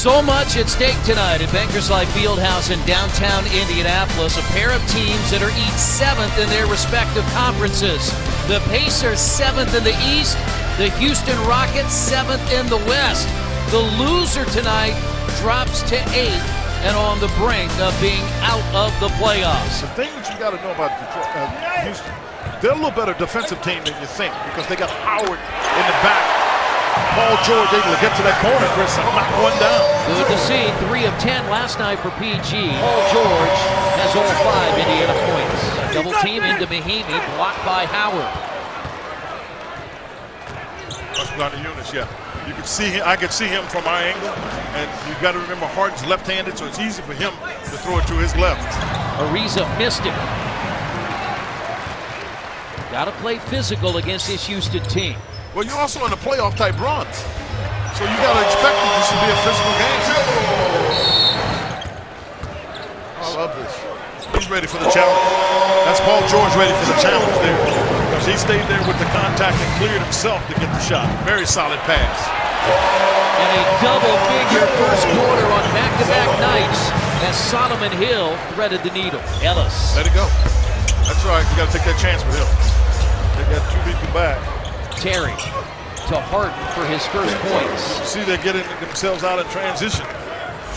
So much at stake tonight at Bankers Life Fieldhouse in downtown Indianapolis. A pair of teams that are each 7th in their respective conferences. The Pacers 7th in the East, the Houston Rockets 7th in the West. The loser tonight drops to 8th and on the brink of being out of the playoffs. The thing that you got to know about Houston, they're a little better defensive team than you think because they got Howard in the back. Paul George able to get to that corner, Chris, and knock one down. Good to see. 3 of 10 last night for PG. Paul George has all 5 Indiana points. A double team into Mahimi, blocked by Howard. Must be on the Eunice, yeah. You can see him. I could see him from our angle, and you got to remember Harden's left-handed, so it's easy for him to throw it to his left. Ariza missed it. Got to play physical against this Houston team. Well, you're also in a playoff type run, so you got to expect this to be a physical game. I love this. He's ready for the challenge. That's Paul George ready for the challenge there, because he stayed there with the contact and cleared himself to get the shot. Very solid pass. And a double-figure first quarter on back-to-back nights as Solomon Hill threaded the needle. Ellis. Let it go. That's right. You got to take that chance with him. They got 2 people back. Terry to Harden for his first points. See, they're getting themselves out of transition.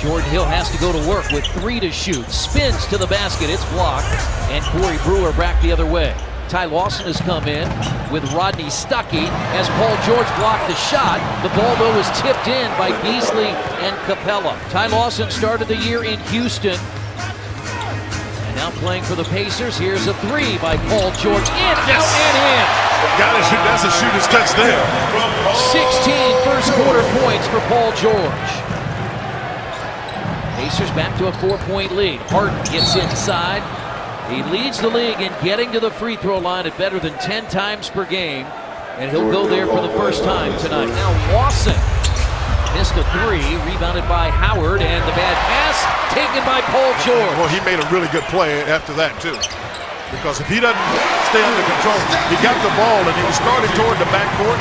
Jordan Hill has to go to work with 3 to shoot. Spins to the basket. It's blocked. And Corey Brewer back the other way. Ty Lawson has come in with Rodney Stuckey as Paul George blocked the shot. The ball, though, was tipped in by Beasley and Capella. Ty Lawson started the year in Houston. And now playing for the Pacers. Here's a 3 by Paul George. In, out, and in. Got it. That's a shooter's touch there. 16 first quarter points for Paul George. Pacers back to a 4-point lead. Harden gets inside. He leads the league in getting to the free throw line at better than 10 times per game. And he'll go there for the first time tonight. Now Lawson missed a 3, rebounded by Howard, and the bad pass taken by Paul George. Well, he made a really good play after that, too. Because if he doesn't stay under control, he got the ball and he was starting toward the backcourt,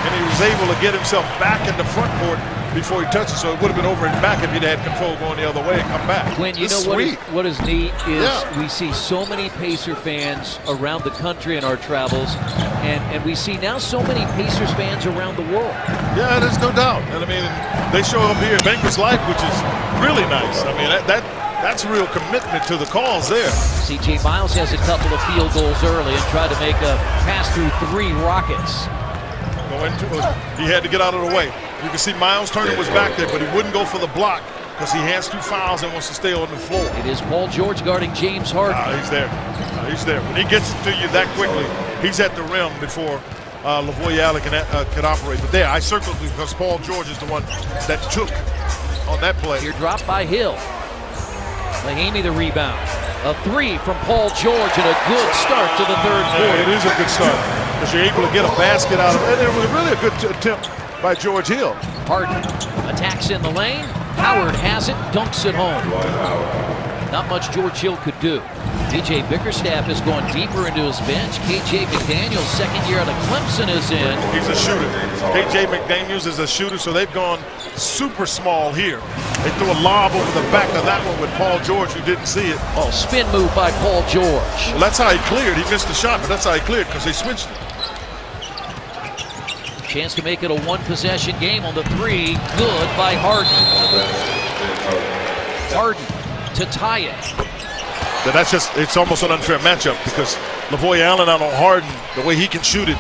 and he was able to get himself back in the front court before he touched it. So it would have been over his back if he'd had control going the other way and come back. When you know what is neat is we see so many Pacer fans around the country in our travels, and we see now so many Pacers fans around the world. Yeah, there's no doubt. And I mean, they show up here at Bankers Life, which is really nice. I mean, that's real commitment to the cause there. C.J. Miles has a couple of field goals early and tried to make a pass through 3 Rockets. He had to get out of the way. You can see Miles Turner was back there, but he wouldn't go for the block because he has 2 fouls and wants to stay on the floor. It is Paul George guarding James Harden. He's there. He's there. When he gets to you that quickly, he's at the rim before Lavoie can operate. But there, I circled because Paul George is the one that took on that play. Here dropped by Hill. Mahimi the rebound. A 3 from Paul George and a good start to the 3rd quarter. It is a good start because you're able to get a basket out of it. And it was really a good attempt by George Hill. Harden attacks in the lane. Howard has it, dunks it home. Not much George Hill could do. DJ Bickerstaff has gone deeper into his bench. KJ McDaniels, 2nd year out of Clemson, is in. He's a shooter. KJ McDaniels is a shooter, so they've gone super small here. They threw a lob over the back of that one with Paul George, who didn't see it. Oh, spin move by Paul George. Well, that's how he cleared. He missed the shot, but that's how he cleared because they switched it. Chance to make it a 1-possession game on the 3. Good by Harden. Harden to tie it. But it's almost an unfair matchup because Lavoie Allen out on Harden, the way he can shoot it,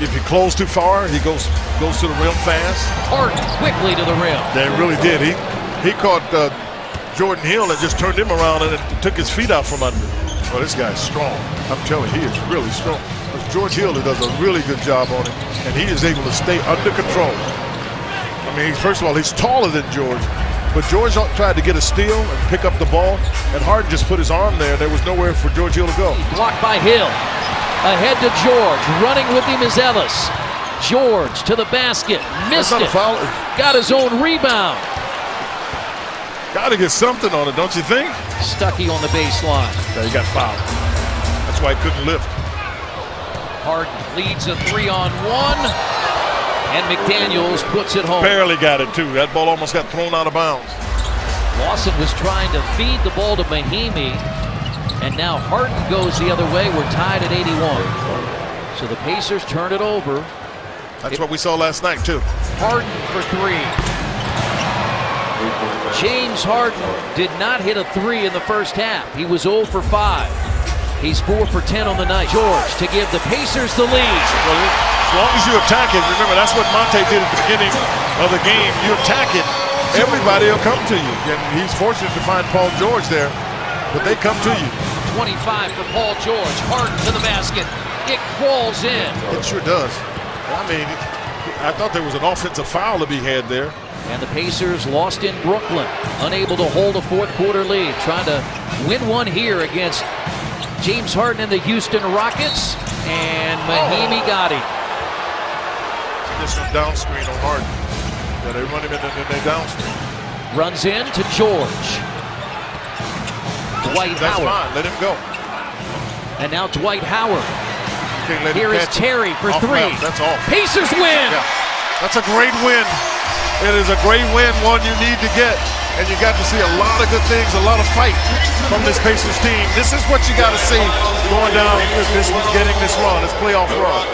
if you close too far, he goes to the rim fast. Harden quickly to the rim. They really did. He caught Jordan Hill and just turned him around and took his feet out from under. Well, this guy's strong. I'm telling you, he is really strong. It's George Hill who does a really good job on him, and he is able to stay under control. I mean, first of all, he's taller than George, but George tried to get a steal and pick up the ball, and Harden just put his arm there, and there was nowhere for George Hill to go. Blocked by Hill. Ahead to George. Running with him is Ellis. George to the basket. Missed it. That's not a foul. Got his own rebound. Got to get something on it, don't you think? Stuckey on the baseline. Yeah, he got fouled. That's why he couldn't lift. Harden leads a 3-on-1. And McDaniels puts it home. Barely got it, too. That ball almost got thrown out of bounds. Lawson was trying to feed the ball to Mahimi. And now Harden goes the other way. We're tied at 81. So the Pacers turn it over. That's what we saw last night, too. Harden for three. James Harden did not hit a three in the first half. He was 0 for 5. He's 4 for 10 on the night. George to give the Pacers the lead. Well, as long as you attack it, remember that's what Monte did at the beginning of the game. You attack it, everybody will come to you. And he's fortunate to find Paul George there, but they come to you. 25 for Paul George. Harden to the basket. It crawls in. It sure does. I mean, I thought there was an offensive foul to be had there. And the Pacers lost in Brooklyn, unable to hold a fourth quarter lead, trying to win one here against James Harden and the Houston Rockets. And Mahimi got him. Just some down screen on Harden. Yeah, they run him in their down screen. Runs in to George. Dwight That's Howard. fine. Let him go. And now Dwight Howard. Can't let him Here is catch him. Terry for Off three. bounds. That's all. Pacers win. Yeah. That's a great win. It is a great win, one you need to get. And you got to see a lot of good things, a lot of fight from this Pacers team. This is what you got to see going down with this, getting this run, this playoff run.